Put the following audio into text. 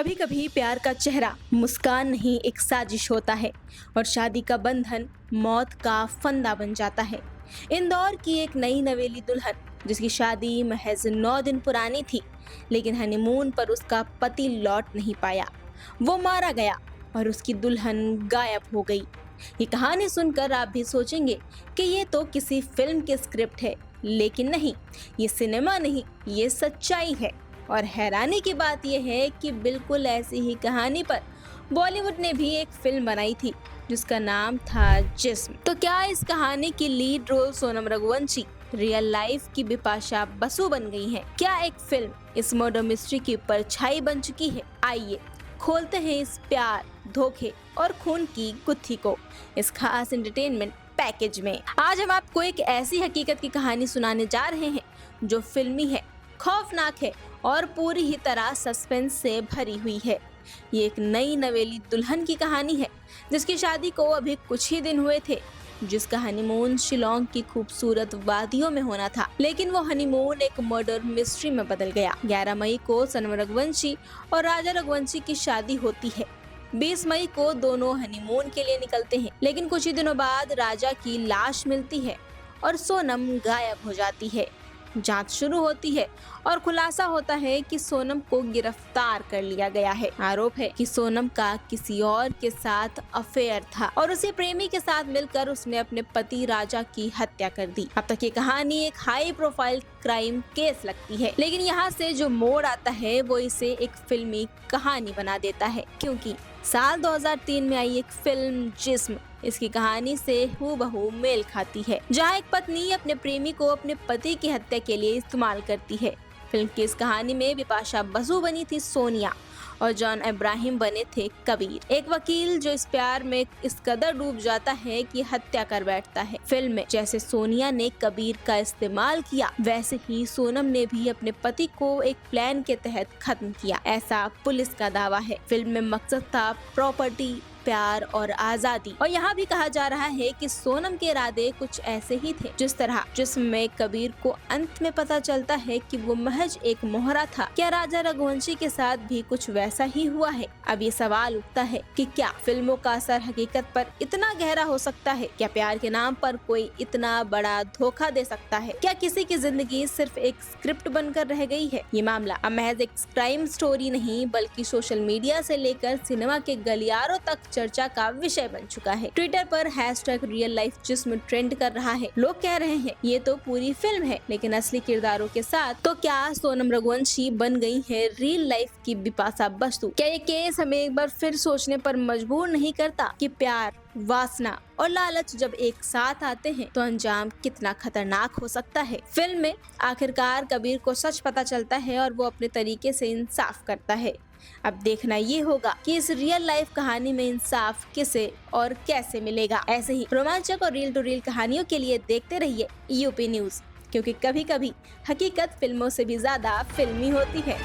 कभी कभी प्यार का चेहरा मुस्कान नहीं एक साजिश होता है और शादी का बंधन मौत का फंदा बन जाता है। इंदौर की एक नई नवेली दुल्हन जिसकी शादी महज 9 दिन पुरानी थी, लेकिन हनीमून पर उसका पति लौट नहीं पाया। वो मारा गया और उसकी दुल्हन गायब हो गई। ये कहानी सुनकर आप भी सोचेंगे कि ये तो किसी फिल्म की स्क्रिप्ट है, लेकिन नहीं, ये सिनेमा नहीं, ये सच्चाई है। और हैरानी की बात यह है कि बिल्कुल ऐसी ही कहानी पर बॉलीवुड ने भी एक फिल्म बनाई थी जिसका नाम था जिस्म। तो क्या इस कहानी की lead role Sonam Raghuvanshi real life की बिपाशा बसु बन गई हैं? क्या एक फिल्म इस मर्डर मिस्ट्री की परछाई बन चुकी है? आइए खोलते हैं इस प्यार, धोखे और खून की गुत्थी को इस खास एंटरटेनमेंट पैकेज में। आज हम आपको एक ऐसी हकीकत की कहानी सुनाने जा रहे हैं जो फिल्मी है, खौफनाक है और पूरी ही तरह सस्पेंस से भरी हुई है। ये एक नई नवेली दुल्हन की कहानी है जिसकी शादी को अभी कुछ ही दिन हुए थे, जिसका हनीमून शिलोंग की खूबसूरत वादियों में होना था। लेकिन वो हनीमून एक मर्डर मिस्ट्री में बदल गया। 11 मई को सोनम रघुवंशी और राजा रघुवंशी की शादी होती है। 20 मई को दोनों हनीमून के लिए निकलते हैं, लेकिन कुछ ही दिनों बाद राजा की लाश मिलती है और सोनम गायब हो जाती है। जांच शुरू होती है और खुलासा होता है कि सोनम को गिरफ्तार कर लिया गया है। आरोप है कि सोनम का किसी और के साथ अफेयर था और उसी प्रेमी के साथ मिलकर उसने अपने पति राजा की हत्या कर दी। अब तक ये कहानी एक हाई प्रोफाइल क्राइम केस लगती है, लेकिन यहाँ से जो मोड़ आता है वो इसे एक फिल्मी कहानी बना देता है, क्योंकि साल 2003 में आई एक फिल्म जिस्म इसकी कहानी से हूबहू मेल खाती है, जहां एक पत्नी अपने प्रेमी को अपने पति की हत्या के लिए इस्तेमाल करती है। फिल्म की इस कहानी में बिपाशा बसु बनी थी सोनिया और जॉन इब्राहिम बने थे कबीर, एक वकील जो इस प्यार में इस कदर डूब जाता है कि हत्या कर बैठता है। फिल्म में जैसे सोनिया ने कबीर का इस्तेमाल किया, वैसे ही सोनम ने भी अपने पति को एक प्लान के तहत खत्म किया, ऐसा पुलिस का दावा है। फिल्म में मकसद था प्रॉपर्टी, प्यार और आजादी। और यहाँ भी कहा जा रहा है कि सोनम के इरादे कुछ ऐसे ही थे जिस तरह जिसमें कबीर को अंत में पता चलता है कि वो महज एक मोहरा था। क्या राजा रघुवंशी के साथ भी कुछ वैसा ही हुआ है? अब ये सवाल उठता है कि क्या फिल्मों का असर हकीकत पर इतना गहरा हो सकता है? क्या प्यार के नाम पर कोई इतना बड़ा धोखा दे सकता है? क्या किसी की जिंदगी सिर्फ एक स्क्रिप्ट बनकर रह गई है? ये मामला अब महज एक क्राइम स्टोरी नहीं, बल्कि सोशल मीडिया से लेकर सिनेमा के गलियारों तक चर्चा का विषय बन चुका है। ट्विटर पर #रियल लाइफ जिस्म ट्रेंड कर रहा है। लोग कह रहे हैं ये तो पूरी फिल्म है, लेकिन असली किरदारों के साथ। तो क्या सोनम रघुवंशी बन गई है रियल लाइफ की बिपाशा बसु? क्या ये केस हमें एक बार फिर सोचने पर मजबूर नहीं करता कि प्यार, वासना और लालच जब एक साथ आते हैं तो अंजाम कितना खतरनाक हो सकता है? फिल्म में आखिरकार कबीर को सच पता चलता है और वो अपने तरीके से इंसाफ करता है। अब देखना ये होगा कि इस रियल लाइफ कहानी में इंसाफ किसे और कैसे मिलेगा। ऐसे ही रोमांचक और रील टू रील कहानियों के लिए देखते रहिए यूपी न्यूज, क्योंकि कभी कभी हकीकत फिल्मों से भी ज्यादा फिल्मी होती है।